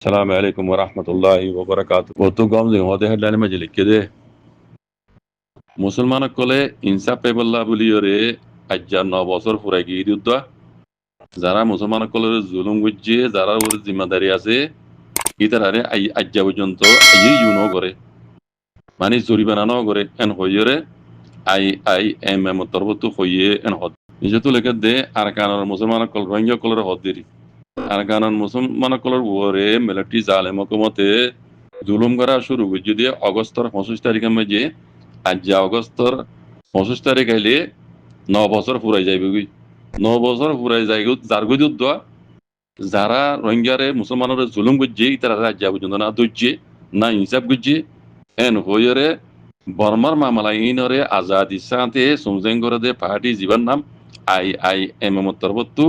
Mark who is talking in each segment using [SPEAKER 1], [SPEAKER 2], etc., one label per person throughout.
[SPEAKER 1] السلام عليكم ورحمة الله وبركاته. وتو قام زي هذا هدلنا مجلس كده. مسلمان كله إنسان بيبلا بليوري أجار نابوسر فرقي يدودا. زارا مسلمان كله زلون وجه زارا ورد زمداري أسه. إتراري أي أجاب جنتو أي يونو غوري. ماني زوري بنانو غوري إن هويره أي متربطو هويه إن هاد. نجتو لكده أركان المسلمان كل رنجا كله هاديري. أركان المسلمان كله وره ملتي زالم حكومته জুলুম করা শুরু করে যদি অগস্টর 25 তারিখের মধ্যে আজ অগস্টর 25 তারিখ আইলে 9 বছর ফুরাই যাইবে গই 9 বছর ফুরাই যাই যার গই যুদ্ধ যারা রোহিঙ্গারে মুসলমানের জুলুম করছে তারা রাজ্য পর্যন্ত না দইছে না হিসাব করছে এন হইরে বর্মার মামলা ইনরে আজাদি সাথে সুমজেং করে দে পার্টি জীবন নাম আই তরবত্তু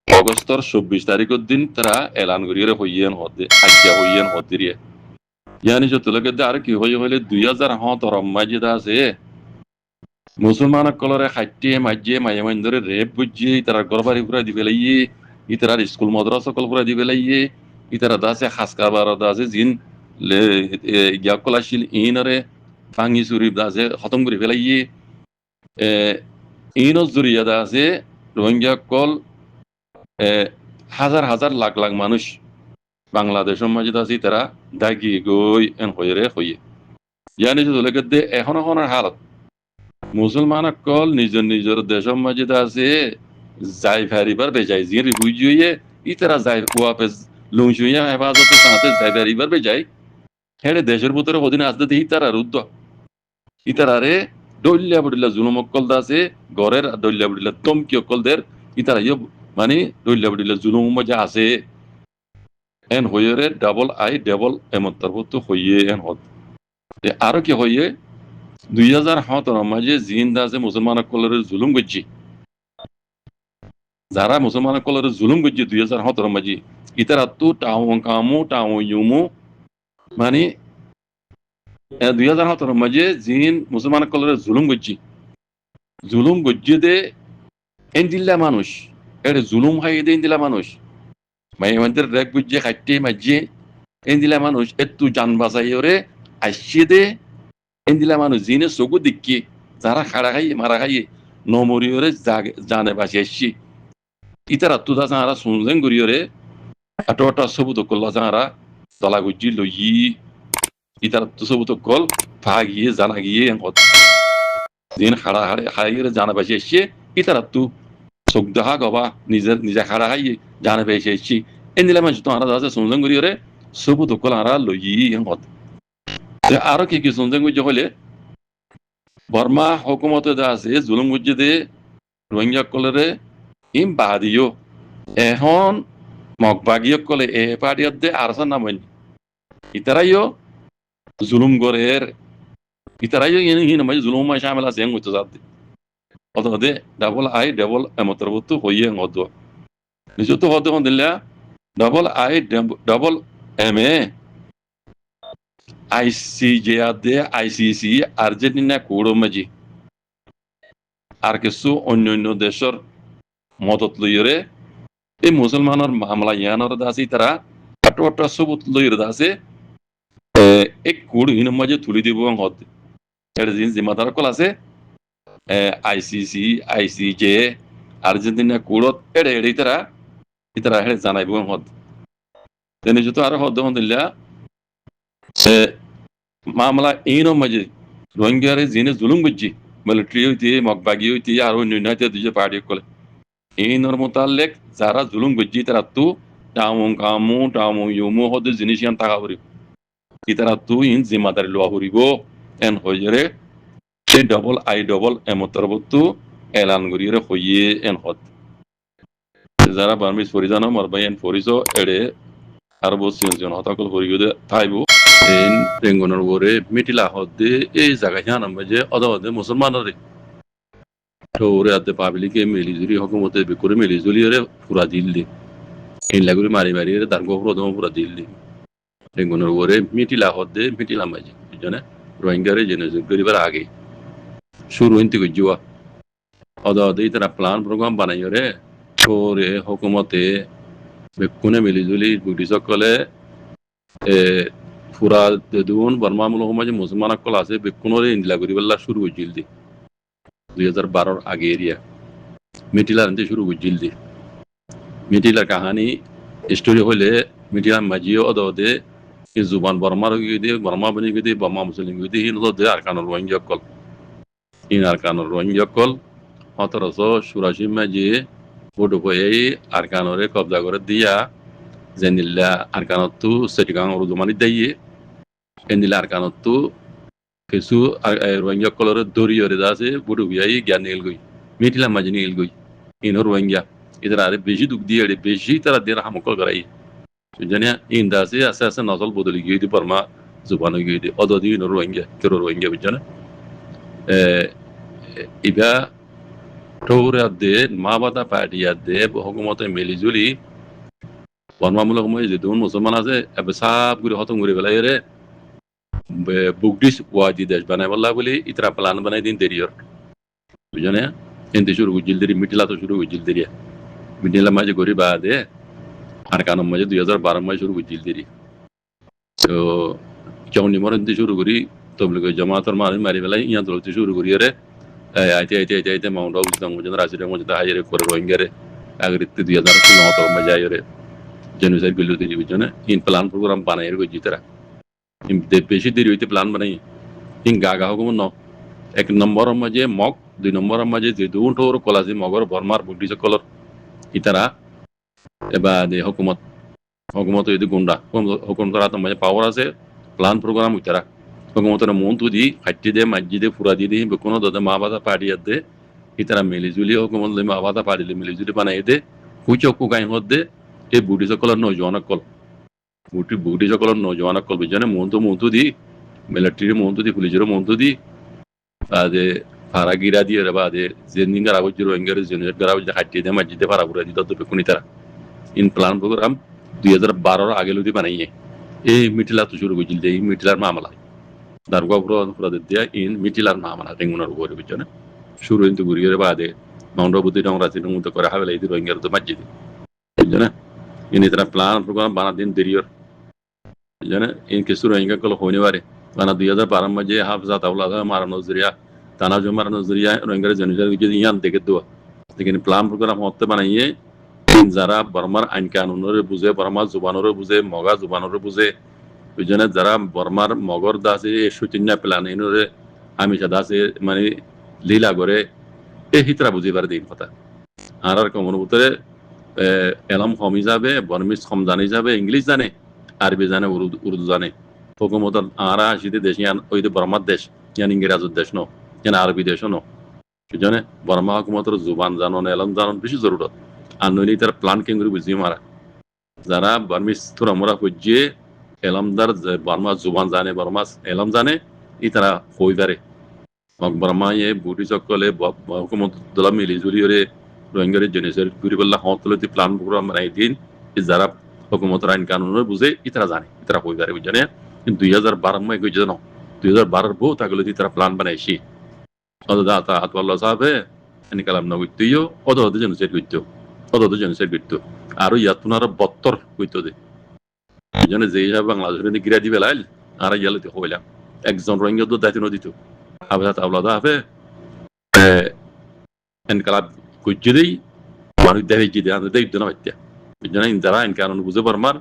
[SPEAKER 1] অগস্টর 24 তারিখের দিন তারা এলান করিয়ে হইয়েন হতে আজ্ঞা হইয়েন হতিরিয়ে Yani jotulage dar ki hoye hole 2017 majida আছে মুসলমান কলরে খাইতে মাঝে মায়ামান ধরে রেপ বুঝি তারা গরবারি পুরা দিবে লাইয়ে ইতার স্কুল মাদ্রাসা কল পুরা দিবে লাইয়ে ইতার দাসে খাসকা বার দাসে জিন লে ইয়াকলাশিল ইনরে ফাঙ্গি সুরি দাসে খতম করে ফেলাইয়ে ইনস জুরিয়া দাসে রোহিঙ্গা কল হাজার হাজার লাখ লাখ মানুষ বাংলাদেশের মাঝে আছে তারা দাগি গই এন হইরে হইয়ে ইয়ানি যদি লেগে এখন হালত মুসলমান কল নিজের দেশের মাঝে আছে যাই ফারিবার বেজাই জিন বুঝিয়ে ইতারা যাই ওয়াপে লুংশুইয়া হেফাজত সাথে যাই ফারিবার বেজাই হেড়ে দেশের ভিতরে ওদিন আসতে দিই তারা রুদ্ধ ইতারারে দলিয়া বডিলা জুলুম কল দাসে গরের দলিয়া বডিলা তমকি কল দের ইতারা মানে দলিয়া বডিলা জুলুম মজা আছে এন হইরে ডাবল আই ডাবল এমতরবত হইয়ে এন হত আরো কি হইয়ে 2017 মাঝে জিন দাসে মুসলমান কলরে জুলুম গজ্জি যারা মুসলমান কলরে জুলুম গজ্জি 2017 মাঝে ইতারা তো টাউন কামু টাউন ইউমু মানে 2017 মাঝে জিন মুসলমান কলরে জুলুম গজ্জি দে এন্দিল্লা মানুষ এর জুলুম হাই দে এন্দিল্লা মানুষ মাইমানদের রেক বুঝে খাইতে মাঝে এন্দিলা মানুষ একটু জান বাঁচাইরে আসছে দে এন্দিলা মানুষ জিনে চকু দেখি যারা খাড়া খাইয়ে মারা খাইয়ে নমরিয়রে জানে বাঁচি আসছি ইতারা তুদা যারা শুনলেন গরিয়রে আটোটা সবুত করল যারা তলা গুজি লই ইতারা তো সবুত কল ভাগিয়ে জানা গিয়ে জিন খাড়া খাইয়ে জানা বাঁচি আসছে ইতারা তু চোখ দেখা গবা নিজে খাড়া খাইয়ে জানে পেয়েছে আসছি এন্দিলা মানুষ তো আরা আছে শুনলেন গরিয়রে সবুত কল আরা লই আরো কি শুনছেন গুজি হলে বর্মা হুকুমতে আছে জুলুম গুজি দে রোহিঙ্গা কলরে ইম বাদিও এখন মগবাগিও কলে এ পাড়িয়ত দে আরসা নামনি ইতারাইও জুলুম গরের ইতারাইও ইন মাঝে জুলুম মাই শামিল আছে হইতো যাতে অত দে ডাবল আই ডাবল এমতরবত হইয়ে হদ নিশ্চিত হদ দিলা ডাবল আই ডাবল এম এ আইসিজে দে আইসিসি আর্জেন্টিনা কোড়ো মাঝি আর কিছু অন্য দেশের মদত লইরে এই মুসলমানের মামলা ইয়ানোর দাসি তারা আটো সবুত লইরে দাসে এক কোড় হিন মাঝে তুলি দিব হদ এর জিন জিম্মাদার কল আছে আইসিসি আইসিজে আর্জেন্টিনা কোড়ত এড়ে ইতারা হেড়ে জানাইব হদ তেনে যত আর হদ দিলা মামলা এইনো মাঝে রোহিঙ্গারে জিনে জুলুম বুঝছি মিলিটারি হইতে মগবাগি হইতে আর অন্য দুজে পার্টি কলে এইনর মোতালেক যারা জুলুম বুঝছি তারা তো টাউন ইউমু হদ জিনিস ইয়ান টাকা করিব ইতারা তো ইন জিম্মাদারি লোয়া করিব এন হইরে সেই ডবল আই ডবল এমতরবত এলান করিয়ে হইয়ে এন হদ যারা বার্মিস ফরিজানো মারবাই এন ফরিজো এড়ে আর বসিয়ন হতাকল করিয়ে থাইব এই রেঙ্গনের ওরে মিটিলা হদে এই জায়গায় জানাম যে অদে মুসলমানরে তো ওরে আদে পাবলিকে মিলিজুরি হকুমতে বিকরে মিলিজুরি রে পুরা দিল দি এই লাগুরি মারি রে তার গোবর দম পুরা দিল দি রেঙ্গনের ওরে মিটিলা হদে মিটিলা মাঝে জনে রোহিঙ্গারে জেনে গরিবার আগে শুরু হইতে গজুয়া অদে তারা প্ল্যান প্রোগ্রাম বানাই রে ওরে হকুমতে বেকুনে মিলিজুলি ব্রিটিশ সকলে ফুরা দেদুন বর্মা মূলক মাঝে মুসলমান সকল আছে বেকুনরে ইন্দিলা করি বেলা শুরু হয়েছিল দি 2012 আগে এরিয়া মিটিলার আনতে শুরু হয়েছিল দি মিটিলার কাহানি স্টোরি হলে মিটিলার মাঝিও অদে জুবান বর্মার গিয়ে বর্মা বনি গিয়ে বর্মা মুসলিম গিয়ে হিন দে আরকানুর রোহিঙ্গা কল ইন আরকানুর রোহিঙ্গা কল 1784 মাঝে বুড়ো হয়ে আরকানরে কবজা করে দিয়া জেনিল্লা আরকানতু সেটিগাং রুজমানি দেইয়ে এন্দিলা আরকানতু কিছু রোহিঙ্গা কলর দরিয়রে আছে বুড়ো হয়ে জ্ঞান নিল গই মিটিলা মাঝে নিল গই ইন রোহিঙ্গা ইদার আরে বেশি দুঃখ দিয়ে বেশি তারা দিয়ে হামকল করাই জানিয়া ইন দাসে আস্তে আস্তে নজল বদলি গিয়ে দি বর্মা জুবানো গিয়ে দি অদদি ইন রোহিঙ্গা কেরো রোহিঙ্গা বুঝছানে ইবা ঠৌরাতে মাবাদা পার্টিয়াতে হুকুমতে মিলিজুলি বর্মামূলক সময় যে দুন মুসলমান আছে এবে সাপ করে খতম করে পেলাই রে বুকডিস ওয়াদি দেশ বানাই বললা বলি ইতরা প্লান বানাই দিন দেরিয়র বুঝনে এনতে শুরু গুজিল দেরি মিটিলা তো শুরু গুজিল দেরিয়া মিটিলা মাঝে গরি বাদে আর কানম মাঝে 2012 মাঝে শুরু গুজিল দেরি তো চৌনি মর এনতে শুরু করি তবলিগ জামাতর মারি পেলাই ইয়া দলতে শুরু করি রে আইতে মাউন্ট আবু দং মুজন রাজরে মুজন হাইরে করে রোহিঙ্গারে আগরিতে 2016 মাঝে আইরে জেনোসাইড গিলু দেরি বুঝনে ইন প্লান প্রোগ্রাম বানাই রে গজিতরা ইন বেশি দেরি হইতে প্লান বানাই ইন গাগা হকম ন এক নম্বর মাঝে মগ দুই নম্বর মাঝে যে দুন ঠোর কলাজি মগর বর্মার বুদ্ধি সকলর ইতারা এবা দে হুকুমত এই গুন্ডা হুকুমত রাত মাঝে পাওয়ার আছে প্লান প্রোগ্রাম ইতারা হুকুমতের মন তুদি হাইটি দে মাজি দে ফুরা দি বেকুনো দদে মা বাদা পাড়িয়া দে ইতারা মিলিজুলি হুকুমত লে মা বাদা পাড়িলে মিলিজুলি বানাই দে কুচকু গাই হদে এই বুদ্ধি সকলর নজওয়ান কল বুদ্ধি সকলর নজওয়ান কল বিজনে মন তো দি মিলিটারি মন তো দি পুলিশের মন তো দি আদে ফারাগিরা দিয়ে রে বাদে জেনিঙ্গার আগজ রোহিঙ্গার জেনের গারাও যে হাইটি দে মাজি দে ফারাগুরা দি দদ বেকুনি তারা ইন প্লান প্রোগ্রাম 2012 আগে লুদি বানাইয়ে এই মিটিলা তো শুরু করেছিল এই মিটিলার মামলা দারগা পুরা দিয়া ইন মিটিলার মামলা রেঙ্গুনার উপরে বিজনে শুরু কিন্তু ঘুরিয়ে বাদে মাউন্ট বুদ্ধি ডং রাতে মতো করে হাবেলা এই রোহিঙ্গার তো মাজি দি বুঝলে ini tera plan program bana din deriyor jane in kisu rohingya kol hone ware bana 2012 maje hafza tawla mara nazriya tana jo mara nazriya rohingya জনজাতি যদি ইয়ান দেখে দোয়া लेकिन plan program হতে বানাইয়ে যারা বর্মার আইন কানুনরে বুঝে বর্মার জুবানরে বুঝে মগা জুবানরে বুঝে বুঝনে যারা বর্মার মগর দাসে সুচিন্না প্ল্যান ইনরে আমি দাসে মানে লীলা করে এই হিতরা বুঝিবার দিন কথা আর কোন উত্তরে এলাম কমি যাবে বর্মিস কম জানি যাবে ইংলিশ জানে আরবি জানে উর্দু জানে হুকুমত আরা আসিতে দেশ ইয়ান ওই বর্মার দেশ ইয়ান ইংরেজের দেশ ন ইয়ান আরবি দেশ ন সেজন্য বর্মা হুকুমতের জুবান জানন এলাম জানন বেশি জরুরত আর নইলে তার প্ল্যান কেঙ্গুরি বুঝিয়ে মারা যারা বর্মিস তোরা মোরা খুঁজিয়ে এলামদার বর্মা জুবান জানে বর্মা এলাম জানে ই তারা হই পারে বর্মা ইয়ে বুটি চকলে হুকুমত দলা মিলি জুলিয়ে রোহিঙ্গার জেনেসাইড ঘুরি বললা হতলতি প্ল্যান প্রোগ্রাম বানাই দিন যারা হুকুমতের আইন কানুন বুঝে ইতারা জানে ইতারা হই পারে বুঝে কিন্তু 2012 মাই গই জানো 2012 বহুত আগলে তারা প্ল্যান বানাইছি অদা তা আতওয়াল্লাহ সাহেবে এনি কালাম না গইতিও অদা জেনেসাইড গইতো আর ইয়াতুনার 72 গইতো দে বুঝনে যে হিসাবে বাংলাদেশের গিরা দি বেলাইল আর ইয়ালতে হইলাম একজন রোহিঙ্গা তো দায়িত্ব নদিত আবদা আওলাদ হাফে এন কালাম কুচুরি মানুষ দেখে কি দেয় দেখ না বাচ্চা বুঝনে যারা আইন কানুন বুঝে বর্মার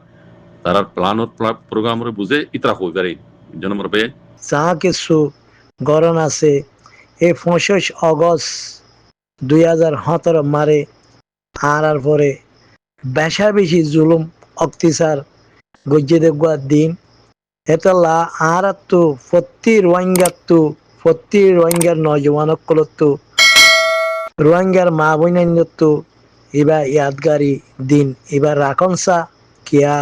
[SPEAKER 1] তারা প্ল্যান প্রোগ্রাম বুঝে ইতরা হই পারে জন্য মর ভাই
[SPEAKER 2] যা কিছু গরণ আছে এই 25 আগস্ট 2017 মারে আর পরে বেশা বেশি জুলুম অত্যাচার গজ্জে দেখবার দিন এতলা আর তো প্রতি রোহিঙ্গার নজওয়ানকলতো রোহিঙ্গার মা বইনাইনতো এবার ইয়াদগারি দিন এবার রাখনসা কিয়া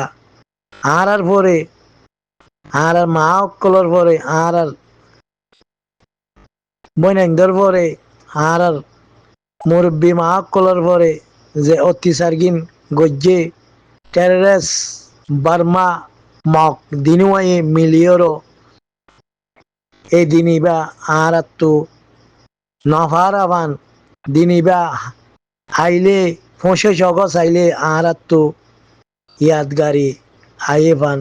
[SPEAKER 2] আর পরে আর মা অকলর পরে আর বইনাইন্দর পরে আর মুরব্বী মা অকলর পরে যে অত্যাচার গিন গজ্জে টেররিস্ট বার্মা মক দিনুয়ায়ে মিলিয়রো এই দিনিবা আর তো নফারাবান দিনিবা আইলে 25 আগস্ট আইলে আর তো ইয়াদগারি আইফান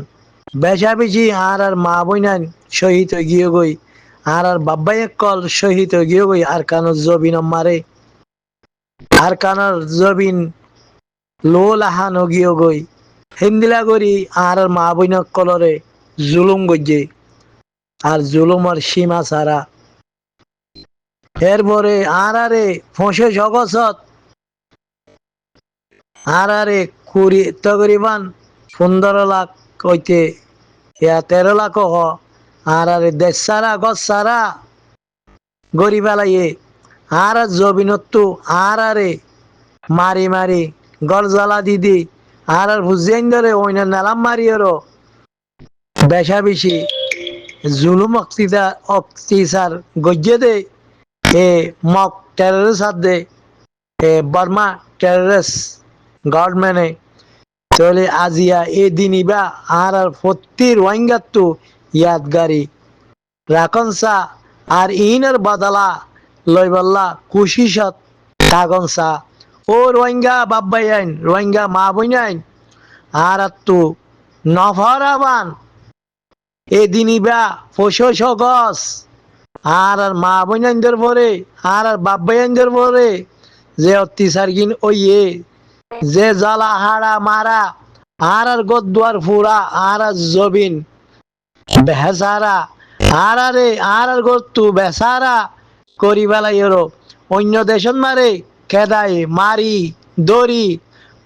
[SPEAKER 2] বেশা বেশি আর মা বইনান শহীদ হয়ে গিয়ে গই আর বাব্বাই কল শহীদ হয়ে গিয়ে গই আর কানোর জবিন মারে আর কানোর জবিন লো লাহান গিয়ে গই হিন্দিলা করি আর মা বইন কলরে জুলুম গজ্জে আর জুলুমর সীমা সারা এরপরে আরে ফসে জগৎ আরে কুড়ি তকরিবান 15 লাখ হইতে 13 লাখ হ আরে দেশ সারা গছ সারা গরিব আলাইয়ে আর জবিনত্তু আরে মারি মারি গর জ্বালা দিদি আর বুঝেন ধরে ওইনা নালাম মারিয়রো বেশা বেশি জুলুম অক্তিসার গজ্জে দে এ মক টেররিস্ট হাত দে এ বর্মা টেররিস্ট গভর্নমেন্টে চলে আজিয়া এ দিনিবা আর ফত্তির ওয়াঙ্গাত্তু ইয়াদগারি রাখনসা আর ইনের বদলা লইবল্লা কুশিসত কাগনসা ও রোহিঙ্গা বাব্বাইন রোহিঙ্গা মা বইনাইন আর তু নফরাবান এ দিনিবা ফসস গস আর মা বইনাইনদের পরে আর বাব্বাইনদের পরে যে অত্যাচার গিন ওইয়ে যে জ্বালা হাড়া মারা আর গদ্দুয়ার ফুরা আর জবিন বেহাসারা আর গত্তু বেসারা করি বেলাইরো অন্য দেশন মারে খেদাই মারি দড়ি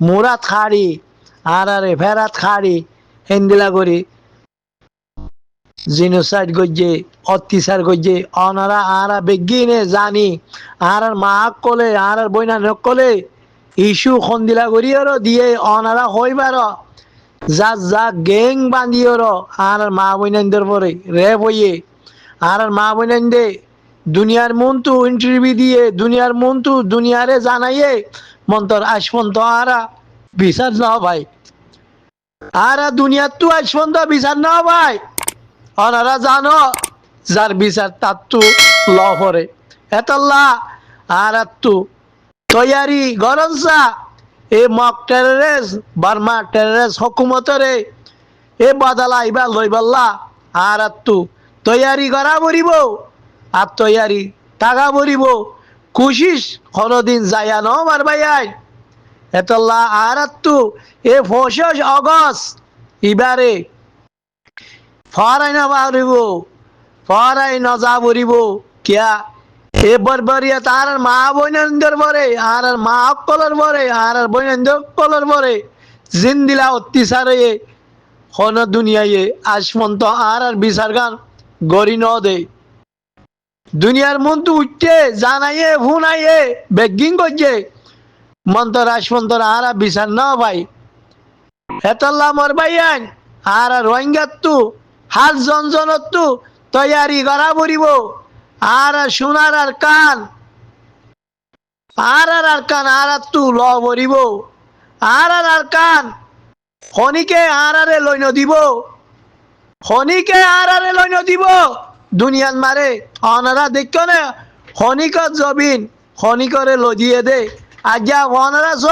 [SPEAKER 2] মুরাত খাড়ি আরে ফেরাত খাড়ি হেন্দিলা করি জিনোসাইড গজ্জে অত্যাচার গজ্জে অনারা আরা বেগিনে জানি আর মা কলে আর বইনা নকলে ইস্যু খন্দিলা করিও দিয়ে অনারা হইবার যা গ্যাং বান্ধিওর আর মা বইনাইনদের পরে রেপ হইয়ে আর মা বইনাইন্দে দুনিয়ার মন্তু ইন্টারভিউ দিয়ে দুনিয়ার মন্তু দুনিয়ারে জানাইয়ে মন্তর আসমন্ত আরা বিচার না ভাই আর দুনিয়ার তো আসমন্ত বিচার না ভাই ওনারা জানো যার বিচার তার তো ল করে এতল্লা আর তু তৈয়ারি গরমসা এ মক টেররিস্ট বার্মা টেররিস্ট হকুমতরে এ বদলা ইবা লইবাল্লা আর তু তৈয়ারি করা বরিব আর তৈয়ারি টাকা বরিব কুশিস কোনদিন যাইয়া ন মার ভাই এতল্লা আর তু এ ফসস অগস্ট ইবারে ফরাই না বাড়িব ফরাই ন যা বরিব কিয়া এ বরবরিয়া তার মা বইনন্দর পরে আর মা অকলর পরে আর বইনন্দর কলর পরে জিন্দিলা অত্যাচারে হন দুনিয়ায় আসমন্ত আর বিচার গান গড়ি ন দে দুনিয়ার মন্তু উঠতে জানাইয়ে ফুনাইয়ে বেগিং করছে মন্তর আসমন্তর আর বিচার না ভাই হেতল্লা মর ভাইয়ান আর রোহিঙ্গাত্তু হাত জনজনত্তু তৈয়ারি করা পড়িব আর সোনার আর কান আর কান আর তু ল বরিব আর কান খনিকে আরে লইন দিব খনিকে আরে লইন দিব দুনিয়ান মারে অনারা দেখো না খনিকর জবিন খনিকরে লদিয়ে দে আজ্ঞা অনারা স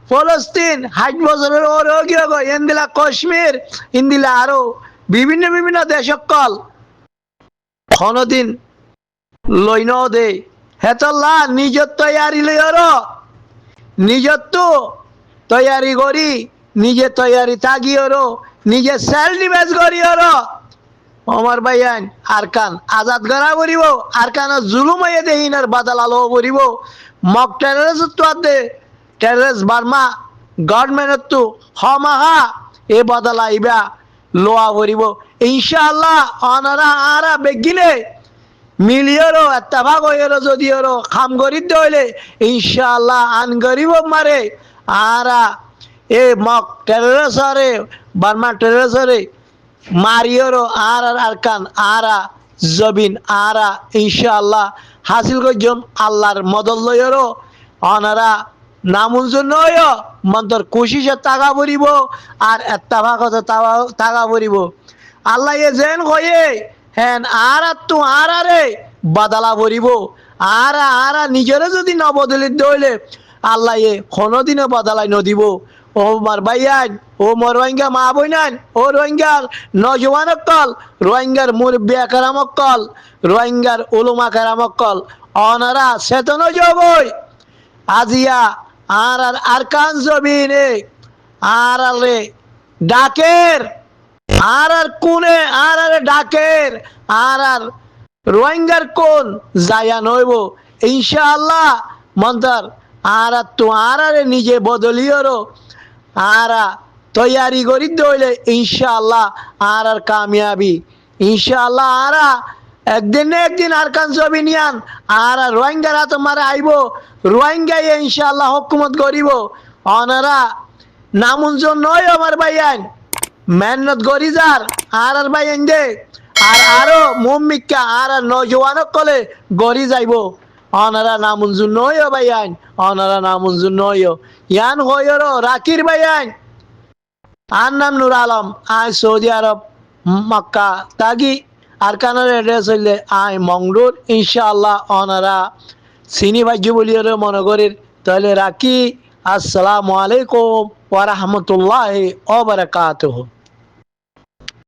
[SPEAKER 2] ফলস্তিন 60 বছরের ওর গিয়ে গো ইন্দিলা কাশ্মীর ইন্দিলা আরো বিভিন্ন বিভিন্ন দেশকল কোনদিন লইন দে হেতল্লা নিজের তৈয়ারি লইর নিজের তো তৈয়ারি করি নিজে তৈয়ারি থাকিওর নিজে সেলফ ডিফেন্স করিওর আমার ভাইয়ান আর কান আজাদ করা করিব আর কান জুলুম হয়ে দেহিনার বাদাল আলো করিব মক টেররিস্ট তো দে টেররিস্ট বার্মা গভর্নমেন্ট তো হমাহা এ বাদাল আইবা লোয়া করিব ইনশাআল্লাহ অনারা আরা বেগিলে মিলিয়রো এত্তাভাগ হইয়রো যদিওরো খাম গরিব দইলে ইনশাআল্লাহ আন গরিব মারে আরা এ মক টেররিস্টরে বার্মা টেররিস্টরে মারিয়রো আর কান আরা জবিন আরা ইনশাআল্লাহ হাসিল করজম আল্লাহর মদল লইয়রো অনারা নামুল জন্য মন্তর কোশিসে টাকা ভরিব আর এত্তাভাগ টাকা ভরিব আল্লাহ এ যেন কয়ে হেন আর তু আরে বাদালা ভরিব আর নিজরে যদি নবদলিত দইলে আল্লাহ এ কোনোদিনও বাদালাই নদিব ও মার ভাইয়ান, ও মোর রোহিঙ্গা মা বইনান, ও রোহিঙ্গার নজওয়ান অকল, রোহিঙ্গার মুরব্বী কারাম অকল, রোহিঙ্গার উলুমা কারাম অকল, অনারা চেতন জবই আজিয়া আর আরকান জমিনে আর রে ডাকের আর কোনে আর ডাকের আর রোহিঙ্গার কোন যায়া নইব ইনশাআল্লাহ মন্দার আর তো আর নিজে বদলিওর আর তৈয়ারি করি দইলে ইনশাআল্লাহ আর কামিয়াবি ইনশাআল্লাহ আর একদিন না একদিন আর কান ছবি নিয়ান আর রোহিঙ্গারা তোমার আইব রোহিঙ্গাই ইনশাআল্লাহ হুকুমত করিব অনারা নামুনজন নয় আমার ভাইয়ান মেহনত করি যার আর ভাইয়ান দে আর আরো মুম্মিকা আর নজওয়ান কলে গড়ি যাইব অনারা নামুনজুন নয় ভাইয়ান অনারা নামুনজুন নয় ইয়ান হইর রাকির ভাইয়ান আর নাম নুর আলম আয় সৌদি আরব মক্কা তাগি আরকানের এড্রেস হইলে আয় মংরুর ইনশাআল্লাহ অনারা চিনি ভাজ্য বলিও মনে করির তাহলে রাখি আসসালামু আলাইকুম ওয়া রাহমাতুল্লাহি ওয়া বারাকাতুহু।